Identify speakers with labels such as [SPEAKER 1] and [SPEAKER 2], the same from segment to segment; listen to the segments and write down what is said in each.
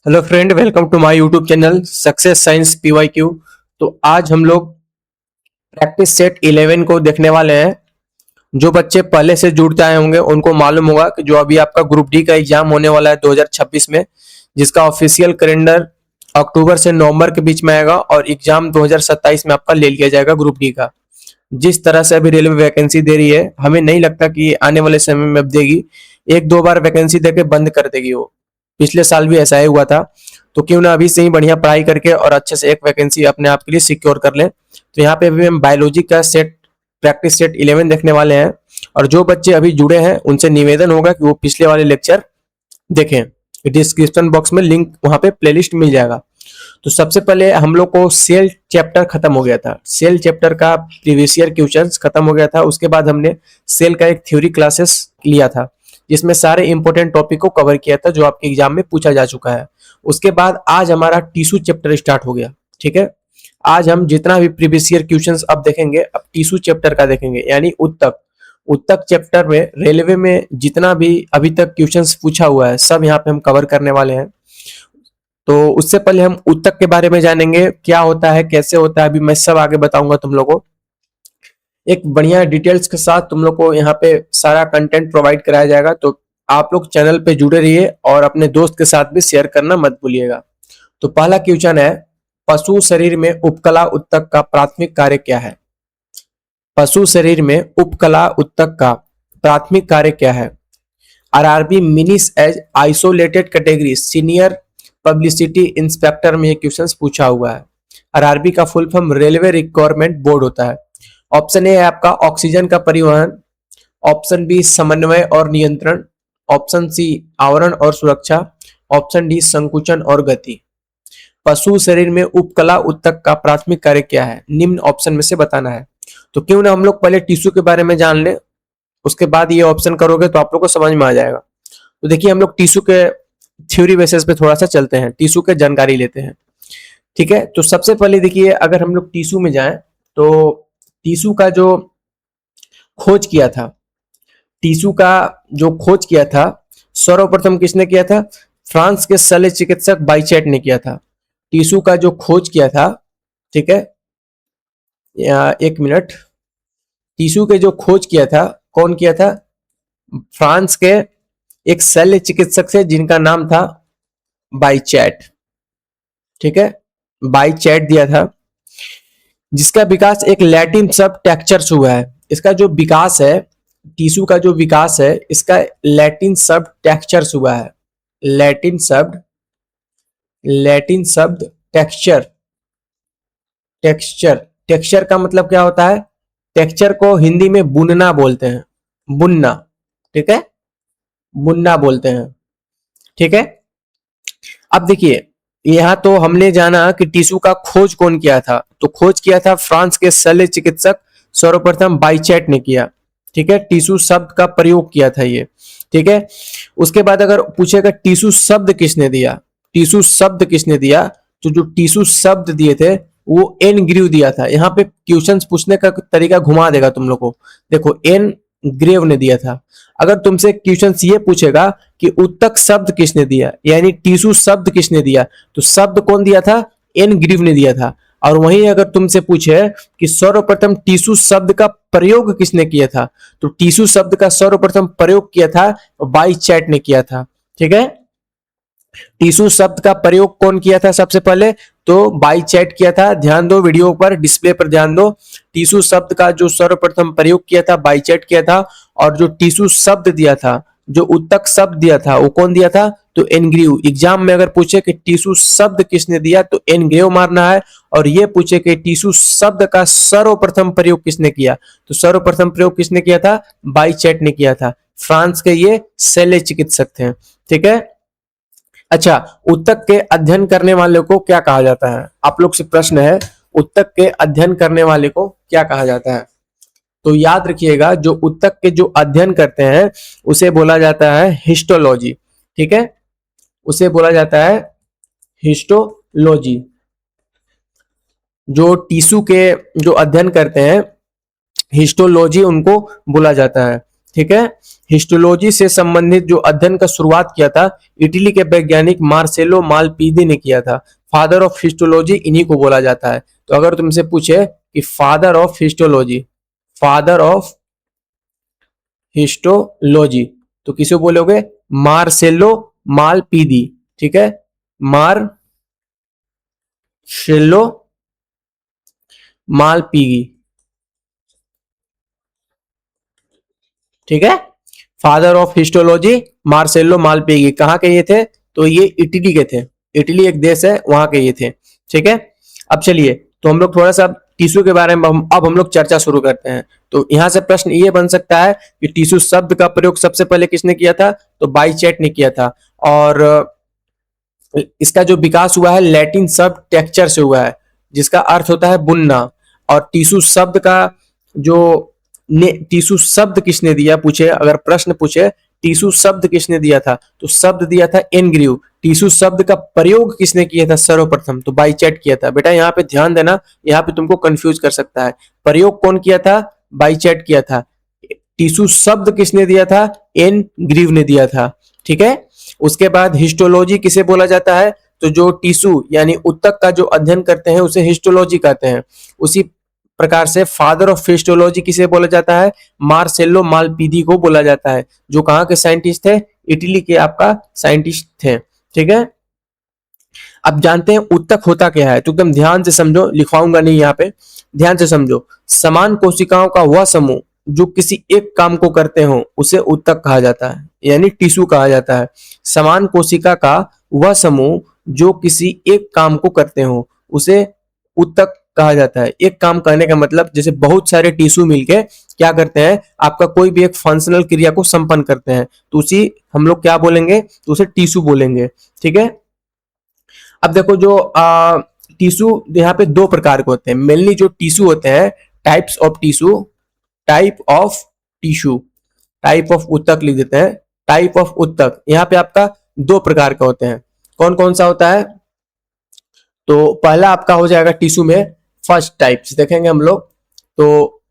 [SPEAKER 1] Hello friend, welcome to my YouTube channel success science PYQ. तो आज हम लोग प्रैक्टिस सेट 11 को देखने वाले हैं। जो बच्चे पहले से जुड़ते आए होंगे उनको मालूम होगा कि जो अभी आपका ग्रुप डी का एग्जाम होने वाला है 2026 में, जिसका ऑफिशियल कैलेंडर अक्टूबर से नवंबर के बीच में आएगा और एग्जाम 2027 में आपका ले लिया जाएगा ग्रुप डी का। जिस तरह से अभी रेलवे वैकेंसी दे रही है, हमें नहीं लगता कि आने वाले समय में अब देगी। एक दो बार वैकेंसी देके बंद कर देगी वो। पिछले साल भी ऐसा ही हुआ था। तो क्यों ना अभी से ही बढ़िया पढ़ाई करके और अच्छे से एक वैकेंसी अपने आप के लिए सिक्योर कर लें। तो यहाँ पे अभी हम बायोलॉजी का सेट प्रैक्टिस सेट 11 देखने वाले हैं। और जो बच्चे अभी जुड़े हैं उनसे निवेदन होगा कि वो पिछले वाले लेक्चर देखें। डिस्क्रिप्शन बॉक्स में लिंक, वहां पे प्लेलिस्ट मिल जाएगा। तो सबसे पहले हम लोग को सेल चैप्टर खत्म हो गया था। सेल चैप्टर का प्रीवियस ईयर क्वेश्चंस खत्म हो गया था। उसके बाद हमने सेल का एक थ्योरी क्लासेस लिया था, जिसमें सारे इंपॉर्टेंट टॉपिक को कवर किया था जो आपके एग्जाम में पूछा जा चुका है। उसके बाद आज हमारा टिश्यू चैप्टर स्टार्ट हो गया। ठीक है, आज हम जितना भी प्रीवियस ईयर क्वेश्चंस अब देखेंगे, अब टिश्यू चैप्टर का देखेंगे, यानी उत्तक। उत्तक चैप्टर में रेलवे में जितना भी अभी तक क्वेश्चंस पूछा हुआ है सब यहाँ पे हम कवर करने वाले हैं। तो उससे पहले हम उत्तक के बारे में जानेंगे, क्या होता है, कैसे होता है, अभी मैं सब आगे बताऊंगा तुम लोगों को। एक बढ़िया डिटेल्स के साथ तुम लोग को यहाँ पे सारा कंटेंट प्रोवाइड कराया जाएगा। तो आप लोग चैनल पे जुड़े रहिए और अपने दोस्त के साथ भी शेयर करना मत भूलिएगा। तो पहला क्वेश्चन है, पशु शरीर में उपकला उत्तक का प्राथमिक कार्य क्या है? पशु शरीर में उपकला उत्तक का प्राथमिक कार्य क्या है? RRB minis as isolated category senior publicity inspector में ये क्वेश्चन पूछा हुआ है। आरआरबी का full form railway requirement board होता है। ऑप्शन ए है आपका ऑक्सीजन का परिवहन, ऑप्शन बी समन्वय और नियंत्रण, ऑप्शन सी आवरण और सुरक्षा, ऑप्शन डी संकुचन और गति। पशु शरीर में उपकला उत्तक का प्राथमिक कार्य क्या है? निम्न ऑप्शन में से बताना है। तो क्यों ना हम लोग पहले टिश्यू के बारे में जान ले, उसके बाद ये ऑप्शन करोगे तो आप लोग को समझ में आ जाएगा। तो देखिए, हम लोग टिश्यू के थ्योरी बेसिस पे थोड़ा सा चलते हैं, टिश्यू के जानकारी लेते हैं। ठीक है, तो सबसे पहले देखिए, अगर हम लोग टिश्यू में जाएं तो टिश्यू का जो खोज किया था, टिश्यू का जो खोज किया था सर्वप्रथम किसने किया था? फ्रांस के शल्य चिकित्सक बाइचेट ने किया था। टिश्यू का जो खोज किया था, ठीक है, एक मिनट, टिश्यू के जो खोज किया था कौन किया था? फ्रांस के एक शल्य चिकित्सक थे जिनका नाम था बाइचेट। ठीक है, बाइचेट दिया था, जिसका विकास एक लैटिन शब्द टेक्सचर से हुआ है। इसका जो विकास है, टिश्यू का जो विकास है, इसका लैटिन शब्द टेक्सचर से हुआ है। लैटिन शब्द टेक्सचर। टेक्सचर टेक्सचर का मतलब क्या होता है? टेक्सचर को हिंदी में बुनना बोलते हैं। बुनना, ठीक है, बुनना बोलते हैं। ठीक है, अब देखिए, यहाँ तो हमने जाना कि टिश्यू का खोज कौन किया था। तो खोज किया था फ्रांस के शल्य चिकित्सक सर्वप्रथम बाइचेट ने किया। ठीक है, टिश्यू शब्द का प्रयोग किया था ये। ठीक है, उसके बाद अगर पूछेगा टिश्यू शब्द किसने दिया, टिश्यू शब्द किसने दिया, तो जो टिश्यू शब्द दिए थे वो एन ग्रीव दिया था। यहाँ पे क्वेश्चन पूछने का तरीका घुमा देगा तुम लोग को। देखो, एन ग्रेव ने दिया था। अगर तुमसे क्वेश्चन ये पूछेगा कि उत्तक शब्द किसने दिया, यानी टिश्यू शब्द किसने दिया, तो शब्द कौन दिया था? एन ग्रीव ने दिया था। और वहीं अगर तुमसे पूछे कि सर्वप्रथम टिश्यू शब्द का प्रयोग किसने किया था, तो टिश्यू शब्द का सर्वप्रथम प्रयोग किया था बाइचेट ने किया था। ठीक है, टिश्यू शब्द का प्रयोग कौन किया था सबसे पहले? तो बाइचेट किया था। ध्यान दो, वीडियो पर, डिस्प्ले पर ध्यान दो। टिश्यू शब्द का जो सर्वप्रथम प्रयोग किया था बाइचेट किया था। और जो टिश्यू शब्द दिया था, जो उत्तक शब्द दिया था, वो कौन दिया था? तो एनग्रीव। एग्जाम में अगर पूछे कि टिश्यू शब्द किसने दिया तो एनग्रीव मारना है। और ये पूछे कि टिश्यू शब्द का सर्वप्रथम प्रयोग किसने किया, तो सर्वप्रथम प्रयोग किसने किया था? बाइचेट ने किया था। फ्रांस के ये शल्य चिकित्सक थे। ठीक है, अच्छा, उत्तक के अध्ययन करने वाले को क्या कहा जाता है? आप लोग से प्रश्न है, उत्तक के अध्ययन करने वाले को क्या कहा जाता है? तो याद रखिएगा, जो उत्तक के जो अध्ययन करते हैं उसे बोला जाता है हिस्टोलॉजी। ठीक है, उसे बोला जाता है हिस्टोलॉजी। जो टिश्यू के जो अध्ययन करते हैं, हिस्टोलॉजी उनको बोला जाता है। ठीक है। हिस्टोलॉजी से संबंधित जो अध्ययन का शुरुआत किया था इटली के वैज्ञानिक मार्सेलो मालपीदी ने किया था। फादर ऑफ हिस्टोलॉजी इन्हीं को बोला जाता है। तो अगर तुमसे पूछे कि father of histology, father of histology, तो किसे बोलोगे? मार्सेलो मालपीदी। ठीक है, मार्सेलो मालपीदी। ठीक है, फादर ऑफ हिस्टोलॉजी मार्सेलो मालपीदी। कहाँ के ये थे? तो ये इटली के थे। इटली एक देश है, वहां के ये थे। ठीक है, अब चलिए, तो हम लोग थोड़ा सा टिश्यू के बारे में अब हम लोग चर्चा शुरू करते हैं। तो यहां से प्रश्न ये बन सकता है कि टिश्यू शब्द का प्रयोग सबसे पहले किसने किया था? तो बाइचेट ने किया था। और इसका जो विकास हुआ है लैटिन शब्द टेक्सचर से हुआ है, जिसका अर्थ होता है बुनना। और टिश्यू शब्द का जो टिश्यू शब्द किसने दिया, पूछे अगर प्रश्न पूछे टिश्यू शब्द किसने दिया था, तो शब्द दिया था एनग्रीव। टिश्यू शब्द का प्रयोग किसने किया था सर्वप्रथम? तो बाइचेट किया था। बेटा यहाँ पे ध्यान देना, यहाँ पे तुमको कंफ्यूज कर सकता है। प्रयोग कौन किया था? बाइचेट किया था। टिश्यू शब्द किसने दिया था? एनग्रीव ने दिया था। ठीक है, उसके बाद हिस्टोलॉजी किसे बोला जाता है? तो जो टिश्यू यानी उत्तक का जो अध्ययन करते हैं उसे हिस्टोलॉजी कहते हैं। उसी प्रकार से फादर ऑफ हिस्टोलॉजी किसे बोला जाता है? मार्सेलो मालपीदी को बोला जाता है, जो कहाँ के साइंटिस्ट थे? इटली के आपका साइंटिस्ट थे। ठीक है, अब जानते हैं उत्तक होता क्या है। तो एकदम ध्यान से समझो, लिखवाऊंगा नहीं यहाँ पे, ध्यान से समझो। समान कोशिकाओं का वह समूह जो किसी एक काम को करते हो उसे उत्तक कहा जाता है, यानी टिश्यू कहा जाता है। समान कोशिका का वह समूह जो किसी एक काम को करते हो उसे उत्तक कहा जाता है। एक काम करने का मतलब जैसे बहुत सारे टिश्यू मिलके क्या करते हैं, आपका कोई भी एक फंक्शनल क्रिया को संपन्न करते हैं, तो उसी हम लोग क्या बोलेंगे? तो उसे टिश्यू बोलेंगे। ठीक है, अब देखो जो टिश्यू यहाँ पे दो प्रकार के होते हैं मेनली। जो टिश्यू होते हैं types of tissue, type of tissue, type of उत्तक लिख देते हैं। टाइप ऑफ उत्तक यहाँ पे आपका दो प्रकार के होते हैं। कौन कौन सा होता है? तो पहला आपका हो जाएगा टिश्यू में फर्स्ट टाइप्स देखेंगे हम लोग। तो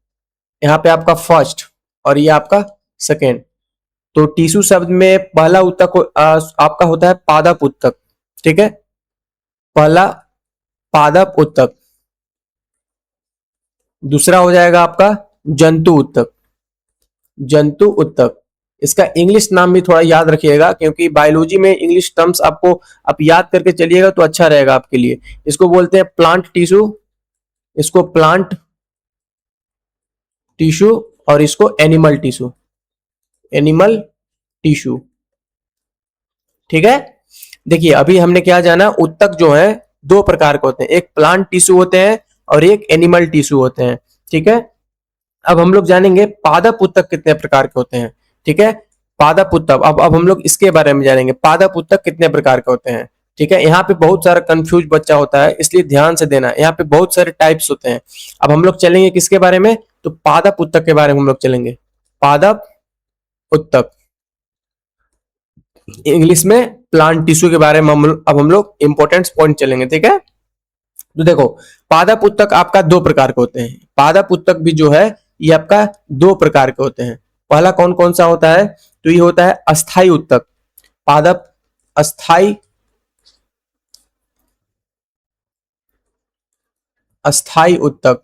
[SPEAKER 1] यहाँ पे आपका फर्स्ट और ये आपका सेकेंड। तो टिश्यू शब्द में पहला उत्तक आपका होता है पादप उत्तक। ठीक है, पहला पादप उत्तक। दूसरा हो जाएगा आपका जंतु उत्तक। जंतु उत्तक, इसका इंग्लिश नाम भी थोड़ा याद रखिएगा, क्योंकि बायोलॉजी में इंग्लिश टर्म्स आपको आप याद करके चलिएगा तो अच्छा रहेगा आपके लिए। इसको बोलते हैं प्लांट टिश्यू, इसको प्लांट टिश्यू, और इसको एनिमल टिश्यू, एनिमल टिश्यू। ठीक है, देखिए अभी हमने क्या जाना, उत्तक जो है दो प्रकार के होते हैं, एक प्लांट टिश्यू होते हैं और एक एनिमल टिश्यू होते हैं। ठीक है, अब हम लोग जानेंगे पादप उत्तक कितने प्रकार के होते हैं। ठीक है, पादप उत्तक, अब हम लोग इसके बारे में जानेंगे पादप उत्तक कितने प्रकार के होते हैं। ठीक है, यहाँ पे बहुत सारा कंफ्यूज बच्चा होता है, इसलिए ध्यान से देना। यहाँ पे बहुत सारे टाइप्स होते हैं। अब हम लोग चलेंगे किसके बारे में? तो पादप उत्तक के बारे में हम लोग चलेंगे। पादप उत्तक, इंग्लिश में प्लांट टिश्यू के बारे में अब हम लोग इंपॉर्टेंट पॉइंट चलेंगे। ठीक है, तो देखो पादप उत्तक आपका दो प्रकार के होते हैं। पादप उत्तक भी जो है ये आपका दो प्रकार के होते हैं। पहला कौन कौन सा होता है? तो ये होता है अस्थाई उत्तक। पादप अस्थाई, अस्थाई उत्तक,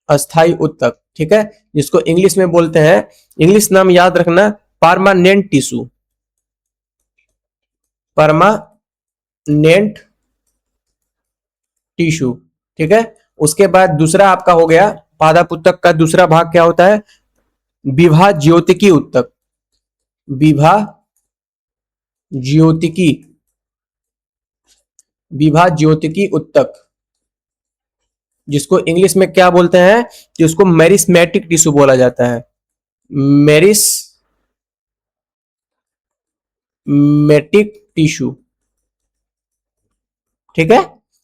[SPEAKER 1] अस्थाई उत्तक। ठीक है, जिसको इंग्लिश में बोलते हैं, इंग्लिश नाम याद रखना, परमानेंट टिश्यू, परमानेंट टिश्यू। ठीक है, उसके बाद दूसरा आपका हो गया पादप उत्तक का दूसरा भाग क्या होता है? विभाज्योतिकी उत्तक, विभाज्योतिकी, विभाज्योतिकी उत्तक, जिसको इंग्लिश में क्या बोलते हैं? जिसको मेरिस्मेटिक टिश्यू बोला जाता है। Meristematic tissue. ठीक है,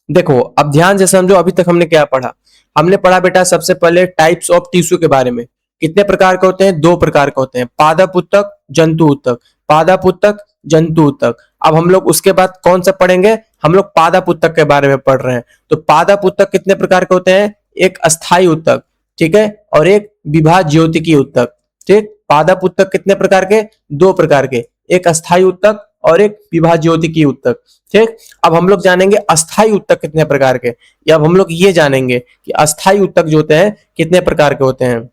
[SPEAKER 1] देखो अब ध्यान से समझो, अभी तक हमने क्या पढ़ा? हमने पढ़ा बेटा सबसे पहले टाइप्स ऑफ टिश्यू के बारे में। कितने प्रकार के होते हैं? दो प्रकार के होते हैं, पादप उत्तक, जंतु उत्तक। पादप उत्तक, जंतु उत्तक। अब हम लोग उसके बाद कौन सा पढ़ेंगे? हम लोग पादप उत्तक के बारे में पढ़ रहे हैं। तो पादप उत्तक कितने प्रकार के होते हैं? एक अस्थाई उत्तक, ठीक है, और एक विभाज्योतिकी उत्तक। ठीक, पादप उत्तक कितने प्रकार के? दो प्रकार के, एक अस्थायी उत्तक और एक विभाज्योतिकी उत्तक। ठीक, अब हम लोग जानेंगे अस्थायी उत्तक कितने प्रकार के, या अब हम लोग ये जानेंगे कि अस्थायी उत्तक जो होते हैं कितने प्रकार के होते हैं।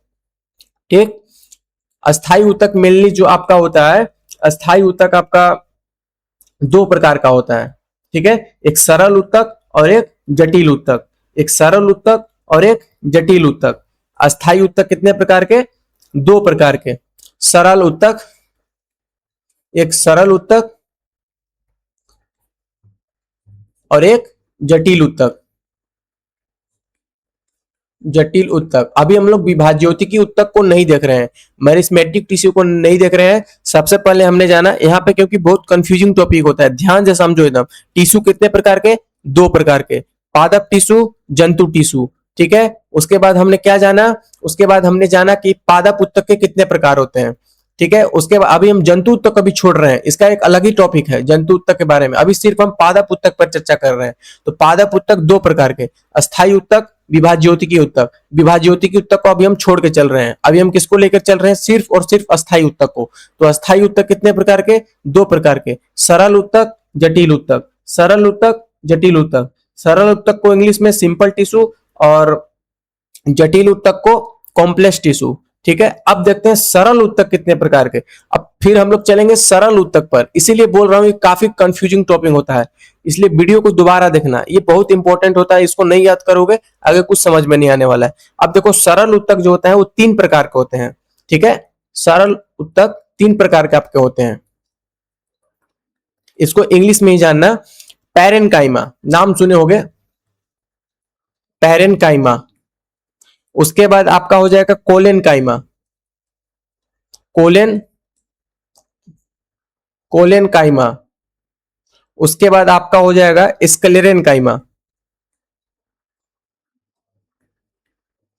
[SPEAKER 1] ठीक, अस्थायी उत्तक मेनली जो आपका होता है, अस्थायी उत्तक आपका दो प्रकार का होता है। ठीक है, एक सरल उत्तक और एक जटिल उत्तक। एक सरल उत्तक और एक जटिल उत्तक। अस्थायी उत्तक कितने प्रकार के? दो प्रकार के, सरल उत्तक, एक सरल उत्तक और एक जटिल उत्तक। जटिल उत्तक, अभी हम लोग विभाज्योतिकी उत्तक को नहीं देख रहे हैं, मेरिस्मेटिक टिश्यू को नहीं देख रहे हैं। सबसे पहले हमने जाना यहाँ पे, क्योंकि बहुत कंफ्यूजिंग टॉपिक होता है, ध्यान से समझो एकदम। टिश्यू कितने प्रकार के? दो प्रकार के, पादप टिश्यू, जंतु टिश्यू। ठीक है, उसके बाद हमने क्या जाना? उसके बाद हमने जाना कि पादप उत्तक के कितने प्रकार होते हैं। ठीक है, उसके बाद अभी हम जंतु उत्तक अभी छोड़ रहे हैं, इसका एक अलग ही टॉपिक है जंतु उत्तक के बारे में, अभी सिर्फ हम पादप उत्तक पर चर्चा कर रहे हैं। तो पादप उत्तक दो प्रकार के, अस्थायी उत्तक, विभाज्योतिकी उत्तक। विभाज्योतिकी उत्तक को अभी हम छोड़ के चल रहे हैं, अभी हम किसको लेकर चल रहे हैं? सिर्फ और सिर्फ अस्थायी उत्तक को। तो अस्थायी उत्तक कितने प्रकार के? दो प्रकार के, सरल उत्तक, जटिल उत्तक। सरल उत्तक, जटिल उत्तक। सरल उत्तक को इंग्लिश में सिंपल टिश्यू और जटिल उत्तक को कॉम्प्लेक्स टिश्यू। ठीक है, अब देखते हैं सरल उत्तक कितने प्रकार के। अब फिर हम लोग चलेंगे सरल उत्तक पर, इसीलिए बोल रहा हूं ये काफी कंफ्यूजिंग टॉपिक होता है, इसलिए वीडियो को दोबारा देखना, ये बहुत इंपॉर्टेंट होता है। इसको नहीं याद करोगे आगे कुछ समझ में नहीं आने वाला है। अब देखो, सरल उत्तक जो होता है वो तीन प्रकार के होते हैं। ठीक है, सरल उत्तक तीन प्रकार के आपके होते हैं, इसको इंग्लिश में ही जानना। पैरेनकाइमा, नाम सुने होंगे, पैरेनकाइमा। उसके बाद आपका हो जाएगा कोलेनकाइमा, कोलेन कोलेनकाइमा। उसके बाद आपका हो जाएगा स्क्लेरेनकाइमा।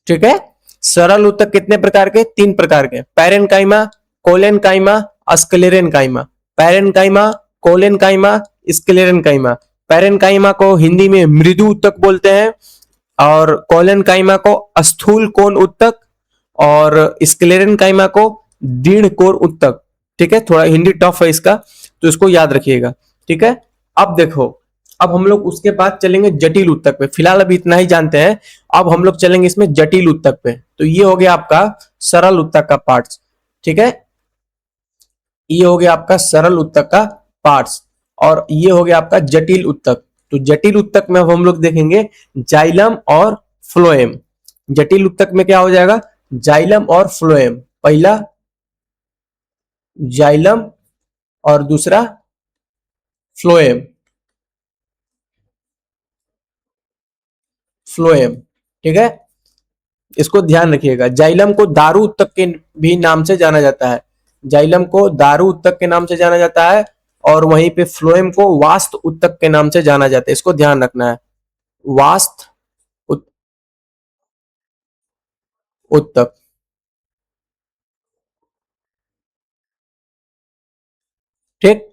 [SPEAKER 1] ठीक है, सरल उत्तक कितने प्रकार के? तीन प्रकार के, parenchyma, collenchyma, sclerenchyma. Parenchyma, collenchyma, sclerenchyma. Parenchyma को हिंदी में मृदु उत्तक बोलते हैं, और कोलेनकाइमा को स्थूल कोण उत्तक, और स्क्लेरेनकाइमा को दृढ़ कोण उत्तक। ठीक है, थोड़ा हिंदी टफ है इसका, तो इसको याद रखिएगा। ठीक है, अब देखो, अब हम लोग उसके बाद चलेंगे जटिल उत्तक पे, फिलहाल अभी इतना ही जानते हैं। अब हम लोग चलेंगे इसमें जटिल उत्तक पे। तो ये हो गया आपका सरल उत्तक का पार्ट्स। ठीक है, ये हो गया आपका सरल उत्तक का पार्ट्स, और ये हो गया आपका जटिल उत्तक। तो जटिल उत्तक में अब हम लोग देखेंगे जाइलम और फ्लोएम। जटिल उत्तक में क्या हो जाएगा? जाइलम और फ्लोएम। पहला जाइलम और दूसरा फ्लोएम। फ्लोएम, ठीक है, इसको ध्यान रखिएगा। जाइलम को दारू उत्तक के भी नाम से जाना जाता है, जाइलम को दारू उत्तक के नाम से जाना जाता है, और वहीं पे फ्लोएम को वास्त उत्तक के नाम से जाना जाता है, इसको ध्यान रखना है। वास्त उत्तक। ठीक,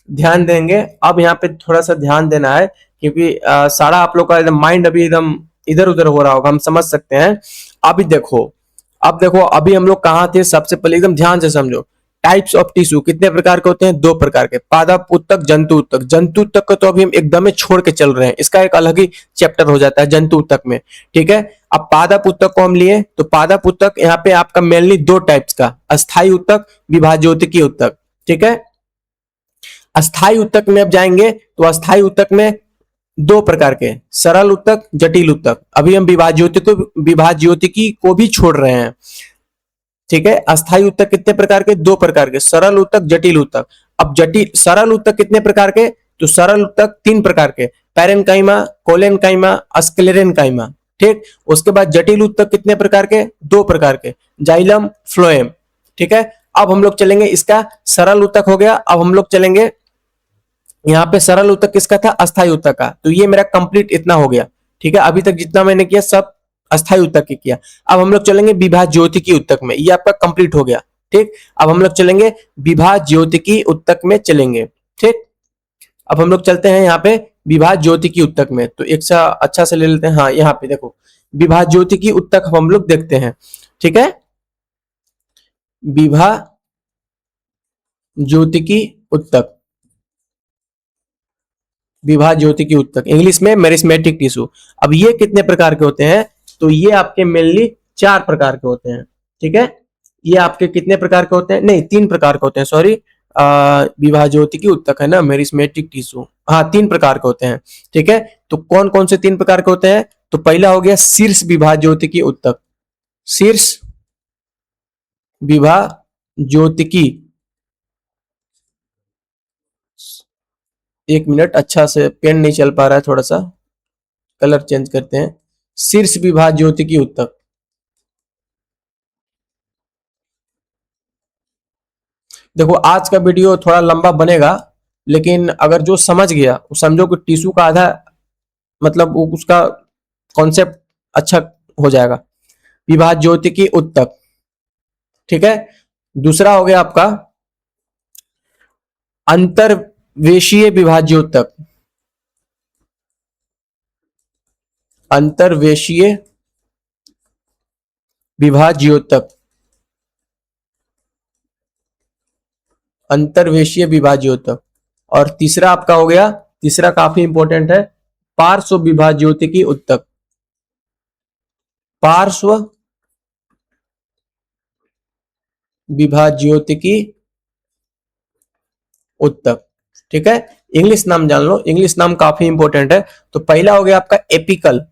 [SPEAKER 1] ध्यान देंगे। अब यहाँ पे थोड़ा सा ध्यान देना है, क्योंकि सारा आप लोग का एकदम माइंड अभी एकदम इधर उधर हो रहा होगा, हम समझ सकते हैं। अभी देखो, अब देखो, अभी हम लोग कहाँ थे? सबसे पहले एकदम ध्यान से समझो। टाइप्स ऑफ टिश्यू कितने प्रकार के होते हैं? दो प्रकार के, पादप उत्तक, जंतु उत्तक। जंतु उत्तक को तो अभी हम एकदम ही छोड़ के चल रहे हैं, इसका एक अलग ही चैप्टर हो जाता है जंतु उत्तक में। ठीक है, अब पादप उत्तक को हम लिए, तो पादप उत्तक यहाँ पे आपका मेनली दो टाइप्स का, अस्थायी उत्तक, विभाज्योतिकी उत्तक। ठीक है, अस्थायी उत्तक में अब जाएंगे, तो अस्थायी उत्तक में दो प्रकार के, सरल उत्तक, जटिल उत्तक। अभी हम विभाज्योतिकी को भी छोड़ रहे हैं। ठीक है, अस्थायी उत्तक कितने प्रकार के? दो प्रकार के, सरल उत्तक, जटिल उत्तक। अब जटिल सरल उत्तक कितने प्रकार के? तो सरल उत्तक तीन प्रकार के, पैरेनकाइमा, कोलेनकाइमा, स्क्लेरेनकाइमा। ठीक, उसके बाद जटिल उत्तक कितने प्रकार के? दो प्रकार के, जाइलम, फ्लोएम। ठीक है, अब हम लोग चलेंगे, इसका सरल उत्तक हो गया। अब हम लोग चलेंगे यहाँ पे, सरल उत्तक किसका था? अस्थायी उत्तक का। तो ये मेरा कंप्लीट इतना हो गया। ठीक है, अभी तक जितना मैंने किया सब अस्थायी उत्तक की किया। अब हम लोग चलेंगे विभाज्योतिकी उत्तक में, ये आपका कंप्लीट हो गया। ठीक, अब हम लोग चलेंगे विभाज्योतिकी उत्तक में चलेंगे। ठीक, अब हम लोग चलते हैं यहाँ पे विभाज्योतिकी उत्तक में। तो एक सा अच्छा से ले लेते हैं, हाँ यहाँ पे देखो, विभा ज्योतिकी उत्तक हम लोग देखते हैं। ठीक है, विभा ज्योतिकी उत्तक, विभा ज्योतिकी उत्तक, इंग्लिश में मेरिस्मेटिक टिश्यू। अब ये कितने प्रकार के होते हैं? तो ये आपके मेनली 4 प्रकार के होते हैं। ठीक है, ये आपके कितने प्रकार के होते हैं? नहीं, 3 प्रकार के होते हैं, सॉरी। विभा ज्योतिकी उत्तक है ना, मेरिस्मेटिक टिश्यू, हाँ 3 प्रकार के होते हैं। ठीक है, तो कौन कौन से 3 प्रकार के होते हैं? तो पहला हो गया शीर्ष विभा ज्योतिकी उत्तक, शीर्ष विभा ज्योतिकी, 1 मिनट, अच्छा से पेन नहीं चल पा रहा है, थोड़ा सा कलर चेंज करते हैं। शीर्ष विभा ज्योतिकी उत्तक। देखो आज का वीडियो थोड़ा लंबा बनेगा, लेकिन अगर जो समझ गया वो समझो कि टिश्यू का आधा मतलब उसका कॉन्सेप्ट अच्छा हो जाएगा। विभा ज्योतिकी उत्तक। ठीक है, दूसरा हो गया आपका अंतर्वेशीय विभाज्योतक, अंतर्वेशीय विभाज्योतक, अंतर्वेशीय विभाज्योतक। और तीसरा आपका हो गया, तीसरा काफी इंपॉर्टेंट है, पार्श्व विभाज्योतिकी उत्तक, पार्श्व विभाज्योतिकी उत्तक। ठीक है, इंग्लिश नाम जान लो, इंग्लिश नाम काफी इंपॉर्टेंट है। तो पहला हो गया आपका apical,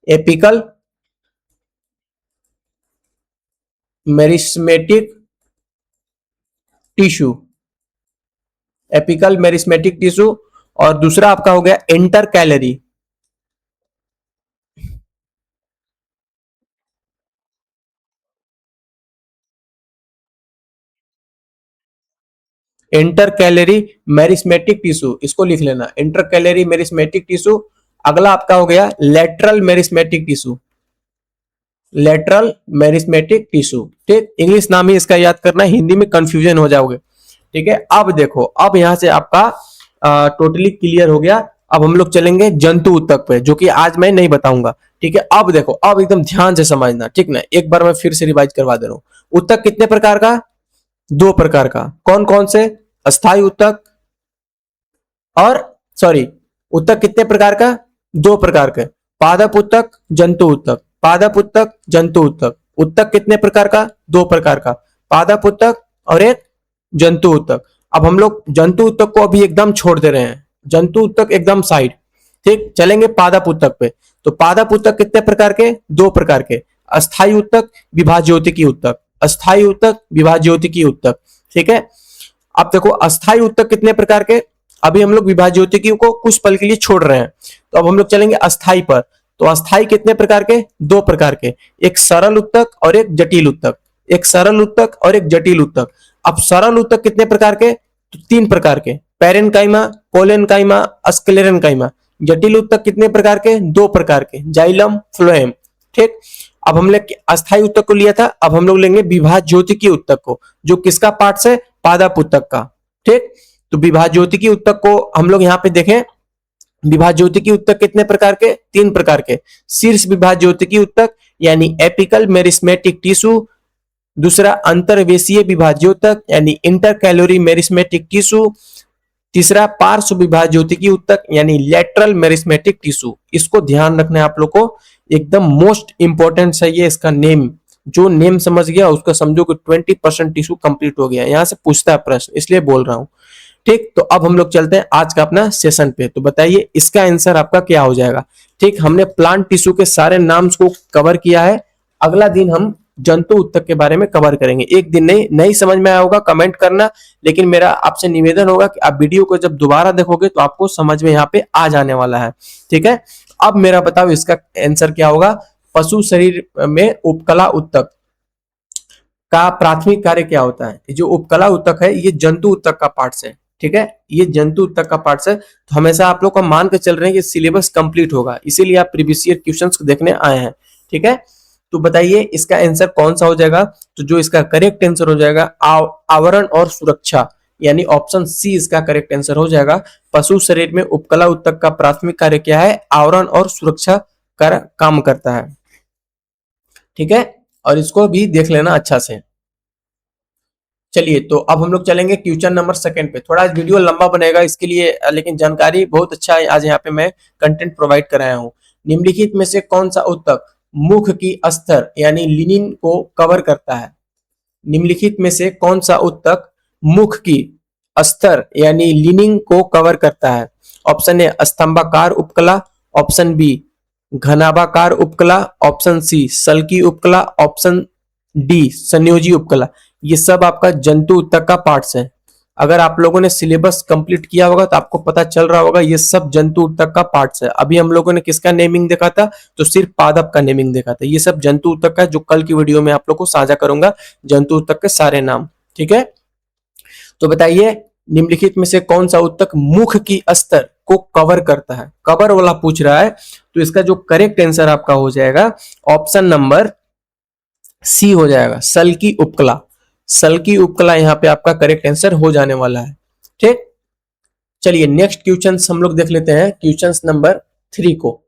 [SPEAKER 1] apical meristematic tissue, apical meristematic tissue. और दूसरा आपका हो गया inter calorie, inter calorie meristematic tissue, इसको लिख लेना, इंटर कैलरी मेरिस्मेटिक टिश्यू। अगला आपका हो गया lateral meristematic tissue, lateral meristematic tissue. ठीक, इंग्लिश नाम ही इसका याद करना, हिंदी में कंफ्यूजन हो जाओगे। ठीक है, अब देखो, अब यहां से आपका टोटली क्लियर हो गया। अब हम लोग चलेंगे जंतु उत्तक पे, जो कि आज मैं नहीं बताऊंगा। ठीक है, अब देखो, अब एकदम ध्यान से समझना, ठीक ना, एक बार मैं फिर से रिवाइज करवा दे रहा हूं। उत्तक कितने प्रकार का? 2 प्रकार का। कौन कौन से? अस्थायी उत्तक और, सॉरी, उत्तक कितने प्रकार का? 2 प्रकार के, पादप उत्तक, जंतु उत्तक, पादप उत्तक, जंतु उत्तक। उत्तक कितने प्रकार का? 2 प्रकार का, पादप उत्तक और एक जंतु उत्तक। अब हम लोग जंतु उत्तक को अभी एकदम छोड़ दे रहे हैं, जंतु उत्तक एकदम साइड। ठीक, चलेंगे पादप उत्तक पे। तो पादप उत्तक कितने प्रकार के? 2 प्रकार के, अस्थायी उत्तक, विभाज्योतिकी उत्तक, अस्थायी उत्तक, विभाज्योतिकी उत्तक। ठीक है, अब देखो अस्थायी उत्तक कितने प्रकार के, अभी हम लोग विभाज्योतिकी को कुछ पल के लिए छोड़ रहे हैं, तो अब हम लोग चलेंगे अस्थायी पर। तो अस्थायी कितने प्रकार के? 2 प्रकार के, एक सरल उत्तक और एक जटिल उत्तक, एक सरल उत्तक और एक जटिल उत्तक। अब सरल उत्तक कितने प्रकार के? तो 3 प्रकार के, पैरेनकाइमा, कोलेनकाइमा, स्क्लेरेनकाइमा। जटिल उत्तक कितने प्रकार के? 2 प्रकार के, जाइलम, फ्लोएम। ठीक, अब हम लोग अस्थायी उत्तक को लिया था, अब हम लोग लेंगे विभाज्योतिकी उत्तक को, जो किसका पार्ट से? पादप उत्तक का। ठीक, तो विभाज्योतिकी उत्तक को हम लोग यहाँ पे देखें, विभाज्योतिकी उत्तक कितने प्रकार के? 3 प्रकार के, शीर्ष विभाज्योतिकी उत्तक यानी एपिकल मेरिस्मेटिक टिश्यू, दूसरा अंतर्वेशीय विभाज्योतक यानी इंटरकैलोरी मेरिस्मेटिक टिश्यू, तीसरा पार्श्व विभाज्योतिकी उत्तक यानी लेटरल मेरिस्मेटिक टिश्यू। इसको ध्यान रखना है आप लोग को, एकदम मोस्ट इंपॉर्टेंट है ये, इसका नेम, जो नेम समझ गया उसका समझो कि 20% टिश्यू कंप्लीट हो गया। यहां से पूछता है प्रश्न, इसलिए बोल रहा हूं। ठीक, तो अब हम लोग चलते हैं आज का अपना सेशन पे। तो बताइए इसका आंसर आपका क्या हो जाएगा। ठीक, हमने प्लांट टिश्यू के सारे नाम्स को कवर किया है, अगला दिन हम जंतु उत्तक के बारे में कवर करेंगे। एक दिन नहीं समझ में आया होगा कमेंट करना, लेकिन मेरा आपसे निवेदन होगा कि आप वीडियो को जब दोबारा देखोगे तो आपको समझ में यहाँ पे आ जाने वाला है। ठीक है, अब मेरा बताओ इसका आंसर क्या होगा। पशु शरीर में उपकला उत्तक का प्राथमिक कार्य क्या होता है? जो उपकला उत्तक है ये जंतु उत्तक का पार्ट है। ठीक है, ये जंतु उत्तक का पार्ट है, तो हमेशा आप लोग का मान के चल रहे हैं कि सिलेबस कंप्लीट होगा, इसीलिए आप प्रीवियस ईयर क्वेश्चंस देखने आए हैं। ठीक है, तो बताइए इसका आंसर कौन सा हो जाएगा। तो जो इसका करेक्ट आंसर हो जाएगा आवरण और सुरक्षा, यानी ऑप्शन सी इसका करेक्ट आंसर हो जाएगा। पशु शरीर में उपकला उत्तक का प्राथमिक कार्य क्या है? आवरण और सुरक्षा कर काम करता है। ठीक है, और इसको भी देख लेना अच्छा से। चलिए, तो अब हम लोग चलेंगे क्वेश्चन नंबर सेकंड पे। थोड़ा वीडियो लंबा बनेगा इसके लिए, लेकिन जानकारी बहुत अच्छा है, आज यहाँ पे मैं कंटेंट प्रोवाइड कराया हूँ। निम्नलिखित में से कौन सा उत्तक मुख की अस्तर यानी लिनिन को कवर करता है? निम्नलिखित में से कौन सा उत्तक मुख की अस्तर यानी लिनिन को कवर करता है? ऑप्शन ए स्तंभाकार उपकला, ऑप्शन बी घनाभाकार उपकला, ऑप्शन सी सल्की उपकला, ऑप्शन डी संयोजी उपकला। ये सब आपका जंतु उत्तक का पार्ट्स है। अगर आप लोगों ने सिलेबस कंप्लीट किया होगा तो आपको पता चल रहा होगा ये सब जंतु उत्तक का पार्ट्स है। अभी हम लोगों ने किसका नेमिंग देखा था? तो सिर्फ पादप का नेमिंग देखा था। ये सब जंतु उत्तक का, जो कल की वीडियो में आप लोग को साझा करूंगा, जंतु उत्तक के सारे नाम। ठीक है, तो बताइए निम्नलिखित में से कौन सा उत्तक मुख की अस्तर को कवर करता है? कवर वाला पूछ रहा है, तो इसका जो करेक्ट आंसर आपका हो जाएगा ऑप्शन नंबर सी हो जाएगा, सल्की उपकला। सल्की उपकला यहाँ पे आपका करेक्ट आंसर हो जाने वाला है। ठीक, चलिए नेक्स्ट क्वेश्चन हम लोग देख लेते हैं, क्वेश्चन नंबर 3 को।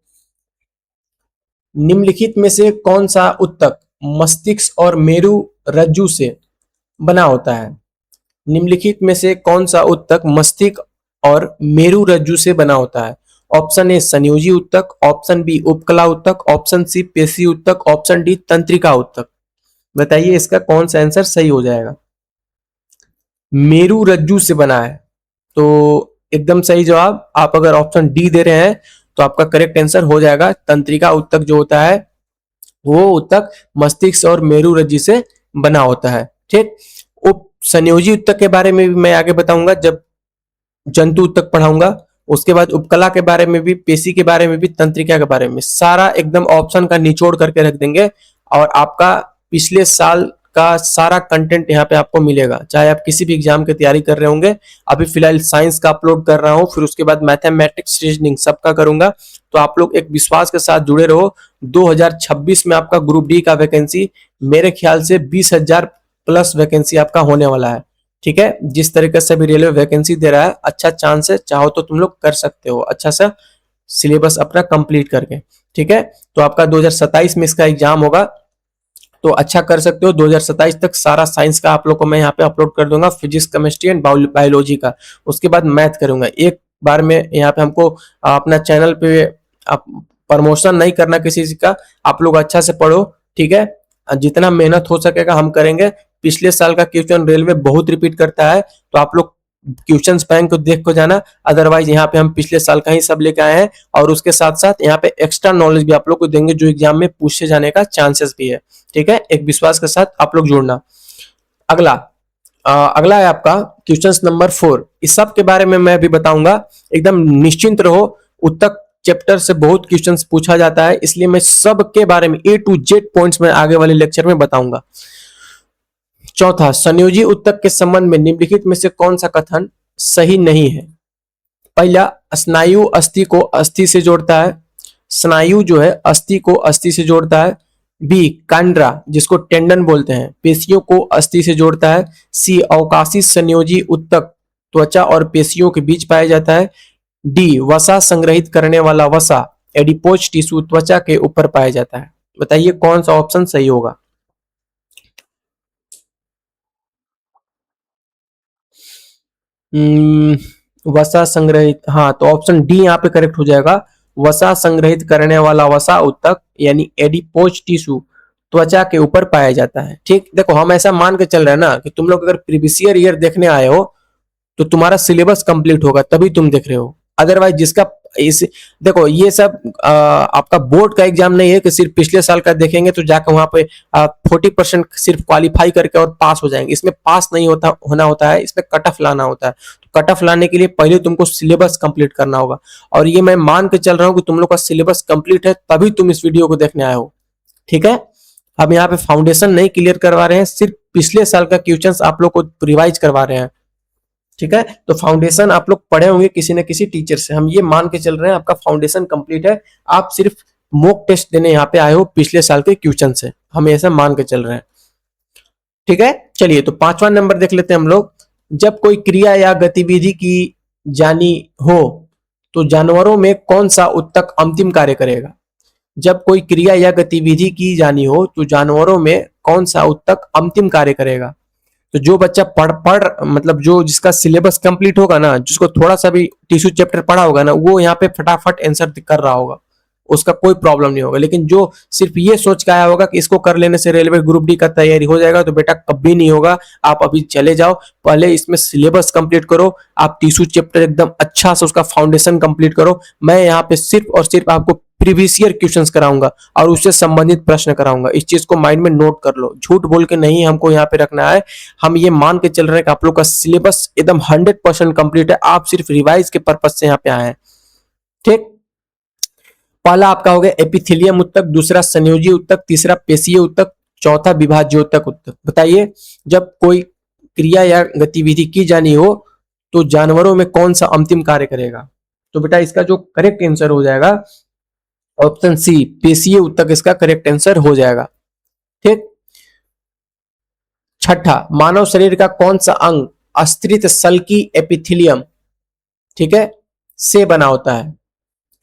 [SPEAKER 1] निम्नलिखित में से कौन सा उत्तक मस्तिष्क और मेरु रज्जु से बना होता है? निम्नलिखित में से कौन सा उत्तक मस्तिष्क और मेरु रज्जु से बना होता है? ऑप्शन ए संयोजी उत्तक, ऑप्शन बी उपकला उत्तक, ऑप्शन सी पेशी उत्तक, ऑप्शन डी तंत्रिका उत्तक। बताइए इसका कौन सा आंसर सही हो जाएगा? मेरु रज्जु से बना है, तो एकदम सही जवाब। आप अगर ऑप्शन डी दे रहे हैं तो आपका करेक्ट आंसर हो जाएगा तंत्रिका उत्तक। जो होता है वो उत्तक मस्तिष्क और मेरु रज्जु से बना होता है। ठीक, उप संयोजी उत्तक के बारे में भी मैं आगे बताऊंगा जब जंतु उत्तक पढ़ाऊंगा। उसके बाद उपकला के बारे में भी, पेशी के बारे में भी, तंत्रिका के बारे में, सारा एकदम ऑप्शन का निचोड़ करके रख देंगे। और आपका पिछले साल का सारा कंटेंट यहाँ पे आपको मिलेगा, चाहे आप किसी भी एग्जाम की तैयारी कर रहे होंगे। अभी फिलहाल साइंस का अपलोड कर रहा हूँ, फिर उसके बाद मैथमेटिक्स, रीजनिंग सबका करूंगा। तो आप लोग एक विश्वास के साथ जुड़े रहो। 2026 में आपका ग्रुप डी का वैकेंसी मेरे ख्याल से 20,000 प्लस वैकेंसी आपका होने वाला है। ठीक है, जिस तरीके से भी रेलवे वैकेंसी दे रहा है, अच्छा चांस है, चाहो तो तुम लोग कर सकते हो अच्छा सा सिलेबस अपना कंप्लीट करके। ठीक है, तो आपका 2027 में इसका एग्जाम होगा, तो अच्छा कर सकते हो। 2027 तक सारा साइंस का आप लोग को मैं यहाँ पे अपलोड कर दूंगा, फिजिक्स, केमिस्ट्री एंड बायोलॉजी का। उसके बाद मैथ करूंगा। एक बार में यहाँ पे हमको अपना चैनल पे प्रमोशन नहीं करना किसी चीज का। आप लोग अच्छा से पढ़ो, ठीक है, जितना मेहनत हो सकेगा हम करेंगे। पिछले साल का क्वेश्चन रेलवे बहुत रिपीट करता है, तो आप लोग क्वेश्चन बैंक को देख को जाना। अदरवाइज यहाँ पे हम पिछले साल का ही सब लेके आए हैं, और उसके साथ साथ यहाँ पे एक्स्ट्रा नॉलेज भी आप लोग को देंगे जो एग्जाम में पूछे जाने का चांसेस भी है। ठीक है, एक विश्वास के साथ आप लोग जुड़ना। अगला अगला है आपका क्वेश्चन नंबर 4। इस सब के बारे में मैं भी बताऊंगा, एकदम निश्चिंत रहो। उत्तक चैप्टर से बहुत क्वेश्चंस पूछा जाता है, इसलिए मैं सब के बारे में A to Z पॉइंट्स में आगे वाले लेक्चर में बताऊंगा। चौथा, संयोजी उत्तक के संबंध में निम्नलिखित में से कौन सा कथन सही नहीं है? पहला, स्नायु अस्थि को अस्थि से जोड़ता है। स्नायु जो है अस्थि को अस्थि से जोड़ता है। बी, कांड्रा जिसको टेंडन बोलते हैं, पेशियों को अस्थि से जोड़ता है। सी, अवकाशी संयोजी उत्तक त्वचा और पेशियों के बीच पाया जाता है। डी, वसा संग्रहित करने वाला वसा एडिपोज टिश्यू त्वचा के ऊपर पाया जाता है। बताइए कौन सा ऑप्शन सही होगा? वसा संग्रहित, हाँ, तो ऑप्शन डी यहाँ पे करेक्ट हो जाएगा। वसा संग्रहित करने वाला वसा उत्तक यानी एडिपोज टिश्यू त्वचा के ऊपर पाया जाता है। ठीक, देखो हम ऐसा मान के चल रहे हैं ना कि तुम लोग अगर प्रीवियस ईयर देखने आए हो तो तुम्हारा सिलेबस कंप्लीट होगा तभी तुम देख रहे हो। अदरवाइज जिसका इस देखो ये सब आपका बोर्ड का एग्जाम नहीं है कि सिर्फ पिछले साल का देखेंगे तो जाकर वहां पे 40% सिर्फ क्वालिफाई करके और पास हो जाएंगे। इसमें पास नहीं होना होता है, इसमें कट ऑफ लाना होता है। तो कट ऑफ लाने के लिए पहले तुमको सिलेबस कंप्लीट करना होगा, और ये मैं मान के चल रहा हूँ कि तुम लोग का सिलेबस कंप्लीट है तभी तुम इस वीडियो को देखने आए हो। ठीक है, हम यहाँ पे फाउंडेशन नहीं क्लियर करवा रहे हैं, सिर्फ पिछले साल का क्वेश्चन आप लोग को रिवाइज करवा रहे हैं। ठीक है, तो फाउंडेशन आप लोग पढ़े होंगे किसी न किसी टीचर से, हम ये मान के चल रहे हैं आपका फाउंडेशन कंप्लीट है। आप सिर्फ मॉक टेस्ट देने यहाँ पे आए हो पिछले साल के क्वेश्चन से, हम ऐसा मान के चल रहे हैं। ठीक है, चलिए तो 5वां नंबर देख लेते हैं हम लोग। जब कोई क्रिया या गतिविधि की जानी हो तो जानवरों में कौन सा उत्तक अंतिम कार्य करेगा? जब कोई क्रिया या गतिविधि की जानी हो तो जानवरों में कौन सा उत्तक अंतिम कार्य करेगा। तो जो बच्चा पढ़ मतलब जो जिसका सिलेबस कंप्लीट होगा ना, जिसको थोड़ा सा भी टिश्यू चैप्टर पढ़ा होगा ना, वो यहाँ पे फटाफट आंसर कर रहा होगा, उसका कोई प्रॉब्लम नहीं होगा। लेकिन जो सिर्फ ये सोच के आया होगा कि इसको कर लेने से रेलवे ग्रुप डी का तैयारी हो जाएगा, तो बेटा कभी नहीं होगा। आप अभी चले जाओ, पहले इसमें सिलेबस कंप्लीट करो, आप टिश्यू चैप्टर एकदम अच्छा से उसका फाउंडेशन कंप्लीट करो। मैं यहाँ पे सिर्फ और सिर्फ आपको प्रीवियस ईयर क्वेश्चंस कराऊंगा और उससे संबंधित प्रश्न कराऊंगा। इस चीज को माइंड में नोट कर लो, झूठ बोल के नहीं हमको यहाँ पे रखना है। हम ये मान के चल रहे हैं कि आप लोग का सिलेबस एकदम 100% कंप्लीट है, आप सिर्फ रिवाइज के पर्पज से यहाँ पे आए हैं। ठीक, पहला आपका हो गया एपिथेलियम उत्तक, दूसरा संयोजी उत्तक, तीसरा पेशीय उत्तक, चौथा विभाज्योतक उत्तक। बताइए, जब कोई क्रिया या गतिविधि की जानी हो तो जानवरों में कौन सा अंतिम कार्य करेगा। तो बेटा इसका जो करेक्ट आंसर हो जाएगा ऑप्शन सी, पेशीय उत्तक इसका करेक्ट आंसर हो जाएगा। ठीक, छठा, मानव शरीर का कौन सा अंग अस्त्रित सल्की एपिथेलियम, ठीक है, से बना होता है।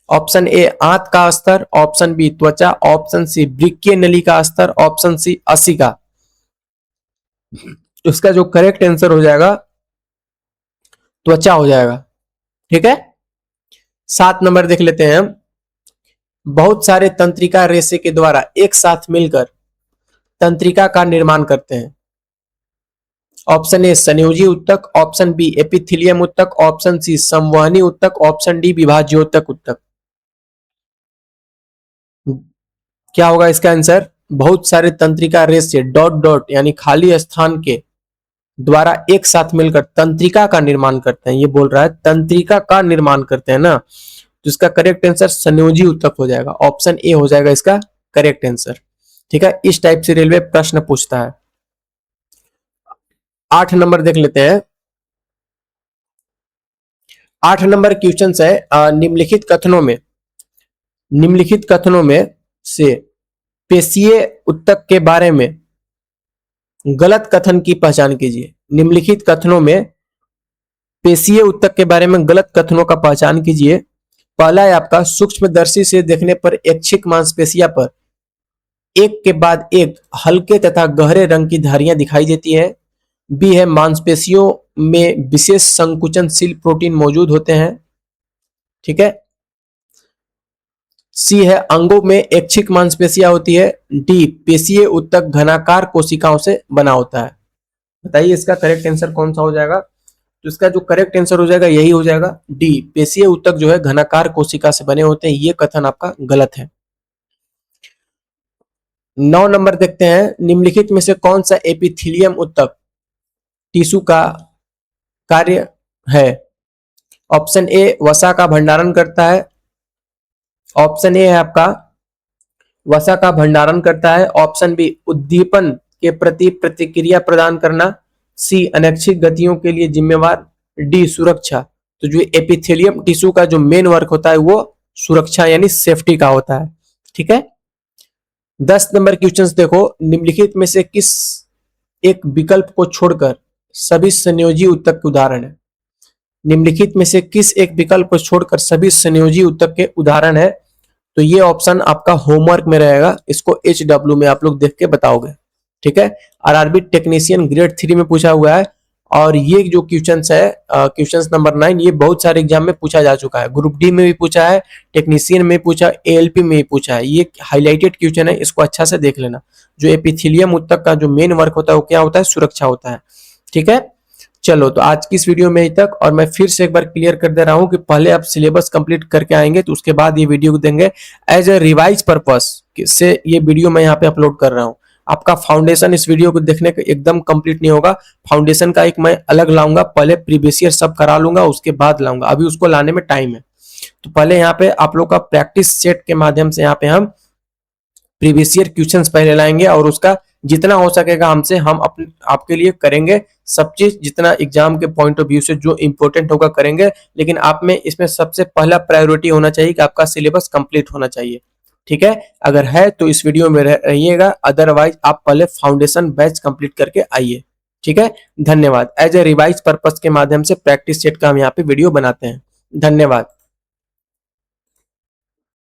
[SPEAKER 1] ऑप्शन ए आंत का अस्तर, ऑप्शन बी त्वचा, ऑप्शन सी वृक्कीय नली का अस्तर, ऑप्शन सी असिका। उसका जो करेक्ट आंसर हो जाएगा त्वचा हो जाएगा। ठीक है, 7 नंबर देख लेते हैं हम। बहुत सारे तंत्रिका रेशे के द्वारा एक साथ मिलकर तंत्रिका का निर्माण करते हैं। ऑप्शन ए संयोजी उत्तक, ऑप्शन बी एपिथेलियम उत्तक, ऑप्शन सी संवहनी उत्तक, ऑप्शन डी विभाज्योतक उत्तक। क्या होगा इसका आंसर? बहुत सारे तंत्रिका रेशे डॉट डॉट यानी खाली स्थान के द्वारा एक साथ मिलकर तंत्रिका का निर्माण करते हैं। ये बोल रहा है तंत्रिका का निर्माण करते हैं ना, तो इसका करेक्ट आंसर संयोजी उत्तक हो जाएगा। ऑप्शन ए हो जाएगा इसका करेक्ट आंसर। ठीक है, इस टाइप से रेलवे प्रश्न पूछता है। 8 नंबर देख लेते हैं। 8 नंबर क्वेश्चन है, निम्नलिखित कथनों में से पेशीय उत्तक के बारे में गलत कथन की पहचान कीजिए। निम्नलिखित कथनों में पेशीय उत्तक के बारे में गलत कथनों का पहचान कीजिए। पहला है आपका, सूक्ष्मदर्शी से देखने पर ऐच्छिक मांसपेशियां पर एक के बाद एक हल्के तथा गहरे रंग की धारियां दिखाई देती है। बी है, मांसपेशियों में विशेष संकुचनशील प्रोटीन मौजूद होते हैं। ठीक है, सी है, अंगों में ऐच्छिक मांसपेशियां होती है। डी, पेशीय उत्तक घनाकार कोशिकाओं से बना होता है। बताइए इसका करेक्ट आंसर कौन सा हो जाएगा? तो इसका जो करेक्ट आंसर हो जाएगा यही हो जाएगा डी, पेशीय उत्तक जो है घनाकार कोशिका से बने होते हैं। ये कथन आपका गलत है। 9 नंबर देखते हैं। निम्नलिखित में से कौन सा एपिथेलियम उत्तक टिश्यू का कार्य है? ऑप्शन ए वसा का भंडारण करता है, ऑप्शन ए है आपका वसा का भंडारण करता है, ऑप्शन बी उद्दीपन के प्रति प्रतिक्रिया प्रदान करना, सी अनैच्छिक गतियों के लिए जिम्मेवार, डी सुरक्षा। तो जो एपिथेलियम टिश्यू का जो मेन वर्क होता है वो सुरक्षा यानी सेफ्टी का होता है। ठीक है, 10 नंबर क्वेश्चन देखो। निम्नलिखित में से किस एक विकल्प को छोड़कर सभी संयोजी उत्तक के उदाहरण है? निम्नलिखित में से किस एक विकल्प को छोड़कर सभी संयोजी उत्तक के उदाहरण है? तो ये ऑप्शन आपका होमवर्क में रहेगा, इसको HW में आप लोग देख के बताओगे। ठीक है, RRB टेक्नीशियन ग्रेड 3 में पूछा हुआ है और ये जो क्वेश्चन है क्वेश्चन नंबर 9, ये बहुत सारे एग्जाम में पूछा जा चुका है। ग्रुप डी में भी पूछा है, टेक्नीशियन में पूछा, ALP में भी पूछा है। ये हाईलाइटेड क्वेश्चन है, इसको अच्छा से देख लेना। जो एपिथेलियम उत्तक का जो मेन वर्क होता है वो क्या होता है? सुरक्षा होता है। ठीक है, चलो तो आज की इस वीडियो में ही तक। और मैं फिर से एक बार क्लियर कर दे रहा हूं कि पहले आप सिलेबस कंप्लीट करके आएंगे तो उसके बाद ये वीडियो देंगे। एज ए रिवाइज पर्पस से ये वीडियो मैं यहाँ पे अपलोड कर रहा हूँ। आपका फाउंडेशन इस वीडियो को देखने का एकदम कंप्लीट नहीं होगा, फाउंडेशन का एक मैं अलग लाऊंगा, पहले प्रीवियस ईयर सब करा लूंगा उसके बाद लाऊंगा, अभी उसको लाने में टाइम है। तो पहले यहाँ पे आप लोग का प्रैक्टिस सेट के माध्यम से यहाँ पे हम प्रीवियस ईयर क्वेश्चंस पहले लाएंगे और उसका जितना हो सकेगा हमसे हम अपने आपके लिए करेंगे सब चीज, जितना एग्जाम के पॉइंट ऑफ व्यू से जो इंपॉर्टेंट होगा करेंगे। लेकिन आप में इसमें सबसे पहला प्रायोरिटी होना चाहिए कि आपका सिलेबस कंप्लीट होना चाहिए। ठीक है, अगर है तो इस वीडियो में रहिएगा, अदरवाइज आप पहले फाउंडेशन बैच कंप्लीट करके आइए। ठीक है, धन्यवाद। एज ए रिवाइज पर्पस के माध्यम से प्रैक्टिस सेट का हम यहाँ पे वीडियो बनाते हैं। धन्यवाद।